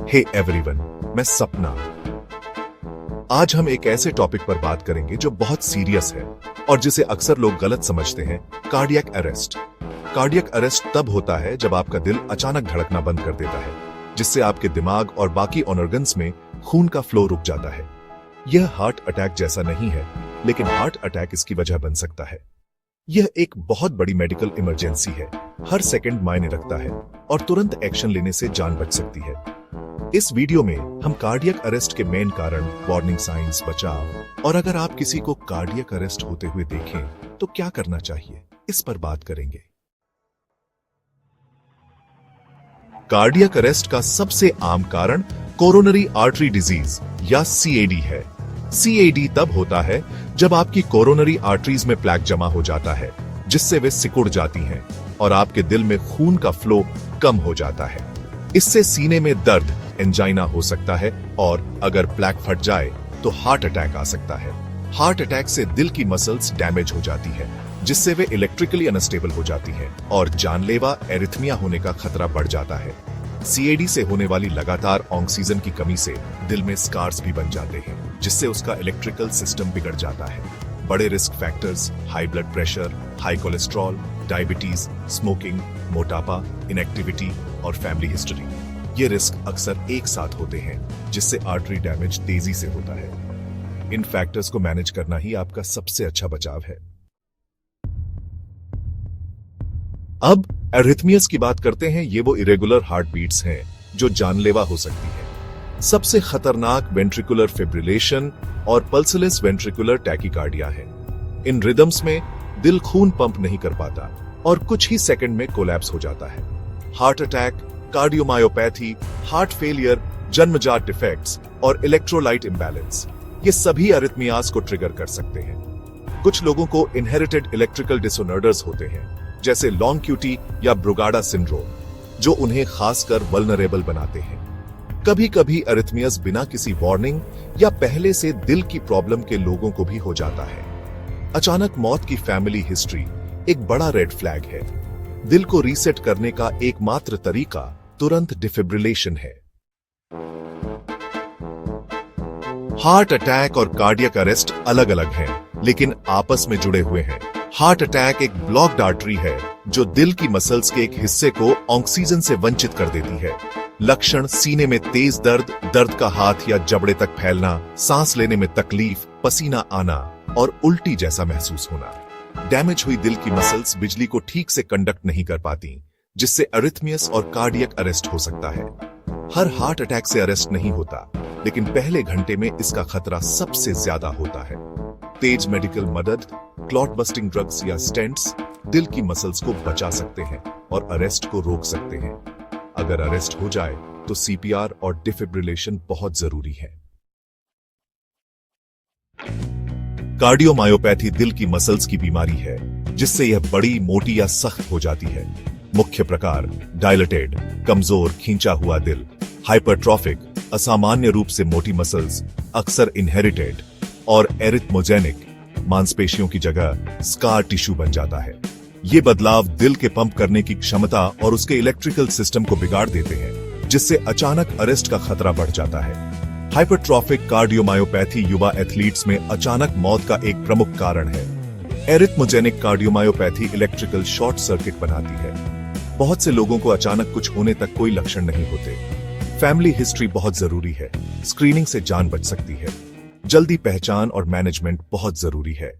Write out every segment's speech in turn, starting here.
Hey everyone, मैं सपना। आज हम एक ऐसे टॉपिक पर बात करेंगे जो बहुत सीरियस है और जिसे अक्सर लोग गलत समझते हैं, कार्डियक अरेस्ट। कार्डियक अरेस्ट तब होता है जब आपका दिल अचानक धड़कना बंद कर देता है, जिससे आपके दिमाग और बाकी ऑर्गन्स में खून का फ्लो रुक जाता है। यह हार्ट अटैक जैसा नहीं है, लेकिन हार्ट अटैक इसकी वजह बन सकता है। यह एक बहुत बड़ी मेडिकल इमरजेंसी है, हर सेकंड मायने रखता है और तुरंत एक्शन लेने से जान बच सकती है। इस वीडियो में हम कार्डियक अरेस्ट के मेन कारण, वार्निंग साइंस, बचाव और अगर आप किसी को कार्डियक अरेस्ट होते हुए देखें तो क्या करना चाहिए, इस पर बात करेंगे। कार्डियक अरेस्ट का सबसे आम कारण कोरोनरी आर्टरी डिजीज या सीएडी है। सीएडी तब होता है जब आपकी कोरोनरी आर्टरीज में प्लेक जमा हो जाता है, जिससे वे सिकुड़ जाती हैं और आपके दिल में खून का फ्लो कम हो जाता है। इससे सीने में दर्द, एंजाइना हो सकता है और अगर प्लेक फट जाए तो हार्ट अटैक आ सकता है। हार्ट अटैक से दिल की मसल्स डैमेज हो जाती है, जिससे वे इलेक्ट्रिकली अनस्टेबल हो जाती हैं और जानलेवा एरिथमिया होने का खतरा बढ़ जाता है। सीएडी से होने वाली लगातार ऑक्सीजन की कमी से दिल में स्कार्स भी बन जाते हैं, जिससे उसका इलेक्ट्रिकल सिस्टम बिगड़ जाता है। बड़े risk factors, high blood pressure, high cholesterol, diabetes, smoking, मोटापा, इनएक्टिविटी और फैमिली हिस्ट्री, ये रिस्क अक्सर एक साथ होते हैं, जिससे आर्टरी डैमेज तेजी से होता है। इन फैक्टर्स को मैनेज करना ही आपका सबसे अच्छा बचाव है। अब एरिथमियास की बात करते हैं। ये वो इरेगुलर हार्ट बीट्स हैं जो जानलेवा हो सकती है। सबसे खतरनाक वेंट्रिकुलर फिब्रिलेशन और पल्सलेस वेंट्रिकुलर टैकीकार्डिया है। इन रिदम्स में दिल खून पंप नहीं कर पाता और कुछ ही सेकंड में कोलैप्स हो जाता है। Heart attack, cardiomyopathy, heart failure, जन्मजात डिफेक्ट्स और इलेक्ट्रोलाइट इंबैलेंस, ये सभी अरिथमियास को ट्रिगर कर सकते हैं। कुछ लोगों को इनहेरिटेड इलेक्ट्रिकल डिसऑर्डर्स होते हैं, जैसे लॉन्ग क्यूटी या ब्रुगाडा सिंड्रोम, जो उन्हें खासकर वल्नरेबल बनाते हैं। कभी कभी अरिथमियास बिना किसी वार्निंग या पहले से दिल की प्रॉब्लम के लोगों को भी हो जाता है। अचानक मौत की फैमिली हिस्ट्री एक बड़ा रेड फ्लैग है। दिल को रीसेट करने का एकमात्र तरीका तुरंत डिफिब्रिलेशन है। हार्ट अटैक और कार्डियक अरेस्ट अलग अलग हैं, लेकिन आपस में जुड़े हुए हैं। हार्ट अटैक एक ब्लॉक्ड आर्टरी है जो दिल की मसल्स के एक हिस्से को ऑक्सीजन से वंचित कर देती है। लक्षण सीने में तेज दर्द, दर्द का हाथ या जबड़े तक फैलना, सांस लेने में तकलीफ, पसीना आना और उल्टी जैसा महसूस होना। डैमेज हुई दिल की मसल्स बिजली को ठीक से कंडक्ट नहीं कर पाती, जिससे अरिथमियास और कार्डियक अरेस्ट हो सकता है। हर हार्ट अटैक से अरेस्ट नहीं होता, लेकिन पहले घंटे में इसका खतरा सबसे ज्यादा होता है। तेज मेडिकल मदद, क्लॉट बस्टिंग ड्रग्स या स्टेंट्स दिल की मसल्स को बचा सकते हैं और अरेस्ट को रोक सकते हैं। अगर अरेस्ट हो जाए तो सीपीआर और डिफिब्रिलेशन बहुत जरूरी है। कार्डियोमायोपैथी दिल की मसल्स की बीमारी है, जिससे यह बड़ी, मोटी या सख्त हो जाती है। मुख्य प्रकार: डायलेटेड, कमजोर, खींचा हुआ दिल; हाइपरट्रॉफिक, असामान्य रूप से मोटी मसल्स, अक्सर इनहेरिटेड; और एरिथमोजेनिक, मांसपेशियों की जगह स्कार टिश्यू बन जाता है। ये बदलाव दिल के पंप करने की क्षमता और उसके इलेक्ट्रिकल सिस्टम को बिगाड़ देते हैं, जिससे अचानक अरेस्ट का खतरा बढ़ जाता है। हाइपरट्रॉफिक कार्डियोमायोपैथी युवा एथलीट्स में अचानक मौत का एक प्रमुख कारण है। Arrhythmogenic cardiomyopathy electrical short circuit बनाती है। बहुत से लोगों को अचानक कुछ होने तक कोई लक्षण नहीं होते। फैमिली हिस्ट्री बहुत जरूरी है। स्क्रीनिंग से जान बच सकती है। जल्दी पहचान और मैनेजमेंट बहुत जरूरी है।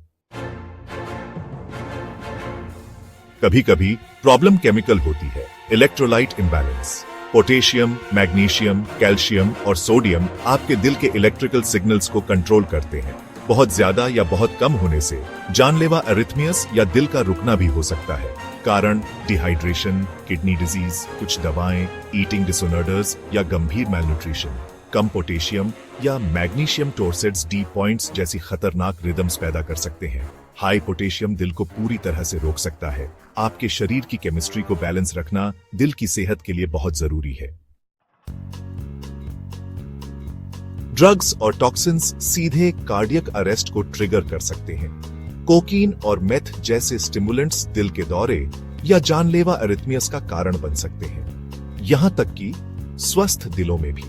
कभी कभी प्रॉब्लम केमिकल होती है। Electrolyte imbalance, potassium, magnesium, calcium और सोडियम आपके दिल के इलेक्ट्रिकल सिग्नल्स को कंट्रोल करते हैं। बहुत ज्यादा या बहुत कम होने से जानलेवा अरिथमियास या दिल का रुकना भी हो सकता है। कारण: डिहाइड्रेशन, किडनी डिजीज, कुछ दवाएं, ईटिंग डिसऑर्डर्स या गंभीर मैलन्यूट्रिशन। कम पोटेशियम या मैग्नीशियम टोर्सेट्स डी पॉइंट्स जैसी खतरनाक रिदम्स पैदा कर सकते हैं। हाई पोटेशियम दिल को पूरी तरह से रोक सकता है। आपके शरीर की केमिस्ट्री को बैलेंस रखना दिल की सेहत के लिए बहुत जरूरी है। ड्रग्स और टॉक्सिन्स सीधे कार्डियक अरेस्ट को ट्रिगर कर सकते हैं। कोकीन और मेथ जैसे स्टिमुलेंट्स दिल के दौरे या जानलेवा अरिथमियास का कारण बन सकते हैं। यहां तक कि स्वस्थ दिलों में भी।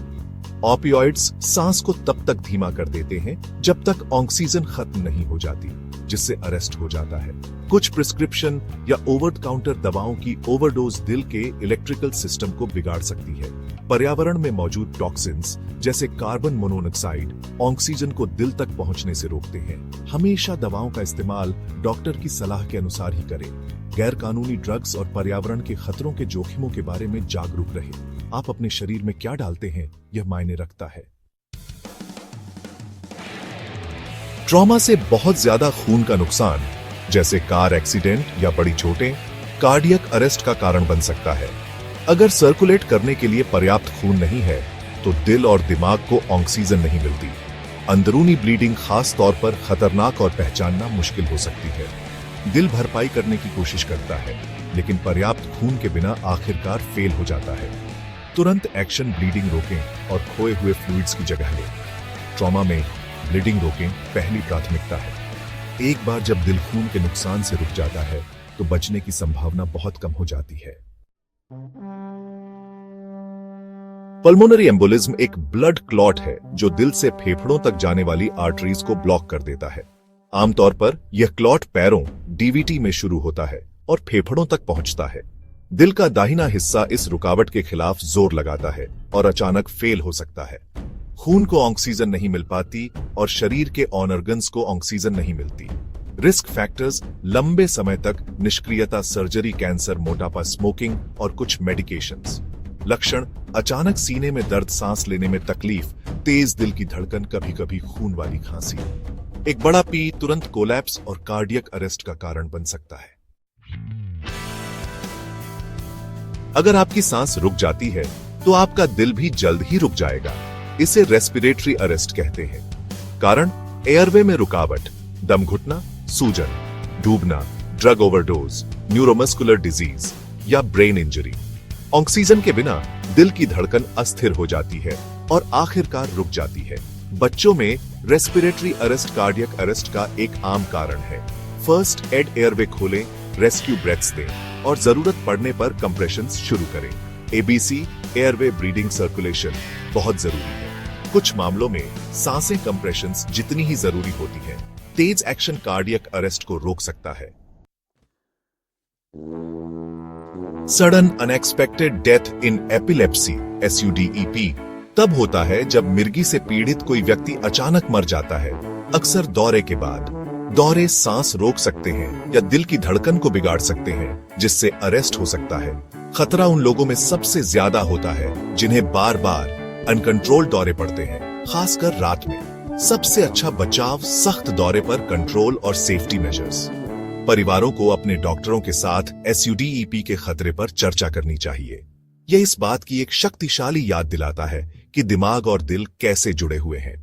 ऑपियोइड्स सांस को तब तक धीमा कर देते हैं जब तक ऑक्सीजन खत्म नहीं हो जाती, जिससे अरेस्ट हो जाता है। कुछ प्रिस्क्रिप्शन या ओवर काउंटर दवाओं की ओवरडोज दिल के इलेक्ट्रिकल सिस्टम को बिगाड़ सकती है। पर्यावरण में मौजूद टॉक्सिन्स जैसे कार्बन मोनोऑक्साइड ऑक्सीजन को दिल तक पहुंचने से रोकते हैं। हमेशा दवाओं का इस्तेमाल डॉक्टर की सलाह के अनुसार ही करें। गैर कानूनी ड्रग्स और पर्यावरण के खतरों के जोखिमों के बारे में जागरूक रहें। आप अपने शरीर में क्या डालते हैं, यह मायने रखता है। ट्रॉमा से बहुत ज्यादा खून का नुकसान, जैसे कार एक्सीडेंट या बड़ी चोटें, कार्डियक अरेस्ट का कारण बन सकता है। अगर सर्कुलेट करने के लिए पर्याप्त खून नहीं है, तो दिल और दिमाग को ऑक्सीजन नहीं मिलती। अंदरूनी ब्लीडिंग खास तौर पर खतरनाक और पहचानना मुश्किल हो सकती है। दिल भरपाई करने की कोशिश करता है, लेकिन पर्याप्त खून के बिना आखिरकार फेल हो जाता है। तुरंत एक्शन ब्लीडिंग रोकें और खोए हुए फ्लूइड्स की जगह लें। ट्रॉमा में ब्लीडिंग रोकें पहली प्राथमिकता है। एक बार जब दिल खून के नुकसान से रुक जाता है, तो बचने की संभावना बहुत कम हो जाती है। पल्मोनरी एम्बोलिज्म एक ब्लड क्लॉट है जो दिल से फेफड़ों तक जाने वाली आर्टरीज को ब्लॉक कर देता है। आमतौर पर यह क्लॉट पैरों डीवीटी में शुरू होता है और फेफड़ों तक पहुंचता है। दिल का दाहिना हिस्सा इस रुकावट के खिलाफ जोर लगाता है और अचानक फेल हो सकता है। खून को ऑक्सीजन नहीं मिल पाती और शरीर के ऑर्गन्स को ऑक्सीजन नहीं मिलती। रिस्क फैक्टर्स लंबे समय तक निष्क्रियता, सर्जरी, कैंसर, मोटापा, स्मोकिंग और कुछ मेडिकेशंस। लक्षण अचानक सीने में दर्द, सांस लेने में तकलीफ, तेज दिल की धड़कन, कभी कभी खून वाली खांसी। एक बड़ा पी तुरंत कोलैप्स और कार्डियक अरेस्ट का कारण बन सकता है। अगर आपकी सांस रुक जाती है तो आपका दिल भी जल्द ही रुक जाएगा। इसे रेस्पिरेटरी अरेस्ट कहते हैं। कारण एयरवे में रुकावट, दम घुटना, सूजन, डूबना, ड्रग ओवरडोज, न्यूरोमस्कुलर डिजीज या ब्रेन इंजरी। ऑक्सीजन के बिना दिल की धड़कन अस्थिर हो जाती है और आखिरकार रुक जाती है। बच्चों में रेस्पिरेटरी अरेस्ट कार्डियक अरेस्ट का एक आम कारण है। फर्स्ट एड एयरवे खोलें, रेस्क्यू ब्रेथ्स दें और जरूरत पड़ने पर कंप्रेशंस शुरू करें। एबीसी एयरवे ब्रीदिंग सर्कुलेशन बहुत जरूरी है। कुछ मामलों में सांसें कंप्रेशंस जितनी ही जरूरी होती है। तेज एक्शन कार्डियक अरेस्ट को रोक सकता है। Sudden unexpected death in epilepsy SUDEP तब होता है जब मिर्गी से पीड़ित कोई व्यक्ति अचानक मर जाता है, अक्सर दौरे के बाद। दौरे सांस रोक सकते हैं या दिल की धड़कन को बिगाड़ सकते हैं, जिससे अरेस्ट हो सकता है। खतरा उन लोगों में सबसे ज्यादा होता है जिन्हें बार बार अनकंट्रोल्ड दौरे पड़ते हैं, खासकर रात में। सबसे अच्छा बचाव सख्त दौरे पर कंट्रोल और सेफ्टी मेजर्स। परिवारों को अपने डॉक्टरों के साथ SUDEP के खतरे पर चर्चा करनी चाहिए। यह इस बात की एक शक्तिशाली याद दिलाता है कि दिमाग और दिल कैसे जुड़े हुए हैं।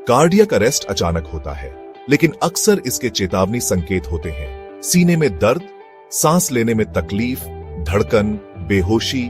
कार्डियक अरेस्ट अचानक होता है, लेकिन अक्सर इसके चेतावनी संकेत होते हैं। सीने में दर्द, सांस लेने में तकलीफ, धड़कन, बेहोशी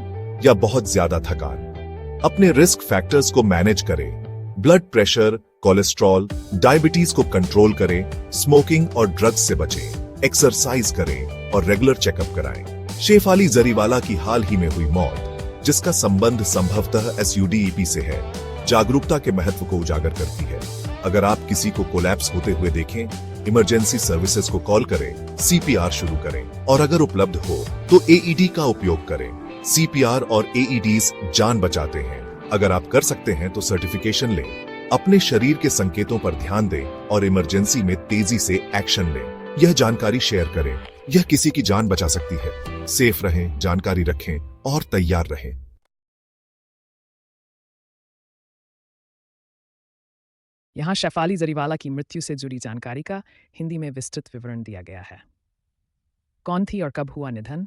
या बहुत ज्यादा थकान। अपने रिस्क फैक्टर्स को मैनेज करें। ब्लड प्रेशर, कोलेस्ट्रॉल, डायबिटीज को कंट्रोल करें। स्मोकिंग और ड्रग्स से बचें। एक्सरसाइज करें और रेगुलर चेकअप कराएं। शेफाली जरीवाला की हाल ही में हुई मौत, जिसका संबंध संभवतः SUDEP से है, जागरूकता के महत्व को उजागर करती है। अगर आप किसी को कोलैप्स होते हुए देखें, इमरजेंसी सर्विसेज को कॉल करें, CPR शुरू करें और अगर उपलब्ध हो तो AED का उपयोग करें। CPR और AEDs जान बचाते हैं। अगर आप कर सकते हैं तो सर्टिफिकेशन लें। अपने शरीर के संकेतों पर ध्यान दें और इमरजेंसी में तेजी से एक्शन लें। यह जानकारी शेयर करें, यह किसी की जान बचा सकती है। सेफ रहें, जानकारी रखें और तैयार रहें। यहाँ शेफाली जरीवाला की मृत्यु से जुड़ी जानकारी का हिंदी में विस्तृत विवरण दिया गया है। कौन थी और कब हुआ निधन?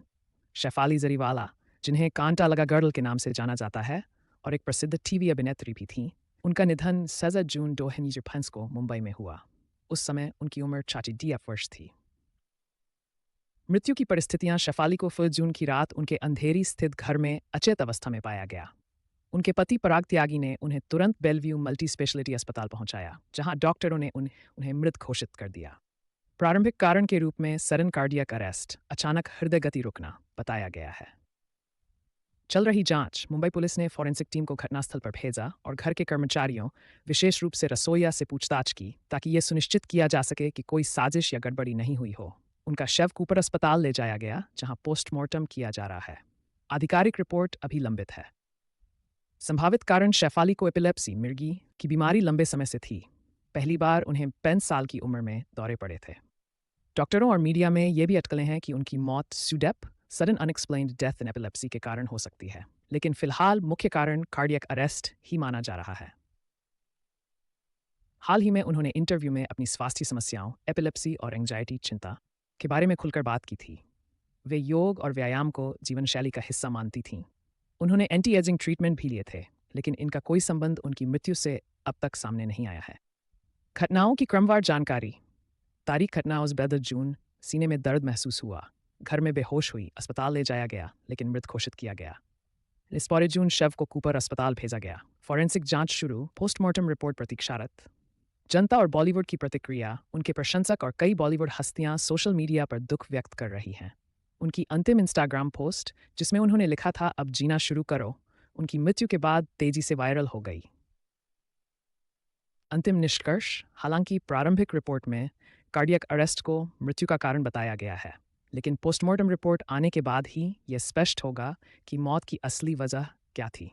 शेफाली जरीवाला, जिन्हें कांटा लगा गर्ल के नाम से जाना जाता है और एक प्रसिद्ध टीवी अभिनेत्री भी थीं, उनका निधन 16 जून 2005 को मुंबई में हुआ। उस समय उनकी उम्र 42 वर्ष थी। मृत्यु की परिस्थितियां शेफाली को 1 जून की रात उनके अंधेरी स्थित घर में अचेत अवस्था में पाया गया। उनके पति पराग त्यागी ने उन्हें तुरंत बेलव्यू मल्टी स्पेशलिटी अस्पताल पहुंचाया, जहां डॉक्टरों ने उन्हें मृत घोषित कर दिया। प्रारंभिक कारण के रूप में सडन कार्डियक अरेस्ट, अचानक हृदय गति रुकना बताया गया है। चल रही जांच, मुंबई पुलिस ने फॉरेंसिक टीम को घटनास्थल पर भेजा और घर के कर्मचारियों, विशेष रूप से रसोइया से पूछताछ की ताकि यह सुनिश्चित किया जा सके कि कोई साजिश या गड़बड़ी नहीं हुई हो। उनका शव कूपर अस्पताल ले जाया गया, जहां पोस्टमार्टम किया जा रहा है। आधिकारिक रिपोर्ट अभी लंबित है। संभावित कारण शेफाली को एपिलेप्सी, मिर्गी की बीमारी लंबे समय से थी। पहली बार उन्हें 65 साल की उम्र में दौरे पड़े थे। डॉक्टरों और मीडिया में ये भी अटकलें हैं कि उनकी मौत SUDEP, sudden unexplained death in epilepsy के कारण हो सकती है, लेकिन फिलहाल मुख्य कारण कार्डियक अरेस्ट ही माना जा रहा है। हाल ही में उन्होंने इंटरव्यू में अपनी स्वास्थ्य समस्याओं, एपिलेप्सी और एंजाइटी चिंता के बारे में खुलकर बात की थी। वे योग और व्यायाम को जीवनशैली का हिस्सा मानती थीं। उन्होंने एंटी एजिंग ट्रीटमेंट भी लिए थे, लेकिन इनका कोई संबंध उनकी मृत्यु से अब तक सामने नहीं आया है। घटनाओं की क्रमवार जानकारी। तारीख घटना उस 2 जून, सीने में दर्द महसूस हुआ, घर में बेहोश हुई, अस्पताल ले जाया गया लेकिन मृत घोषित किया गया। इस 12 जून शव को कूपर अस्पताल भेजा गया। फॉरेंसिक जांच शुरू, पोस्टमार्टम रिपोर्ट प्रतीक्षारत। जनता और बॉलीवुड की प्रतिक्रिया। उनके प्रशंसक और कई बॉलीवुड हस्तियां सोशल मीडिया पर दुख व्यक्त कर रही हैं। उनकी अंतिम इंस्टाग्राम पोस्ट, जिसमें उन्होंने लिखा था अब जीना शुरू करो, उनकी मृत्यु के बाद तेजी से वायरल हो गई। अंतिम निष्कर्ष। हालांकि प्रारंभिक रिपोर्ट में कार्डियक अरेस्ट को मृत्यु का कारण बताया गया है, लेकिन पोस्टमार्टम रिपोर्ट आने के बाद ही यह स्पष्ट होगा कि मौत की असली वजह क्या थी।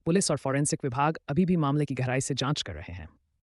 पुलिस और फॉरेंसिक विभाग अभी भी मामले की गहराई से जांच कर रहे हैं।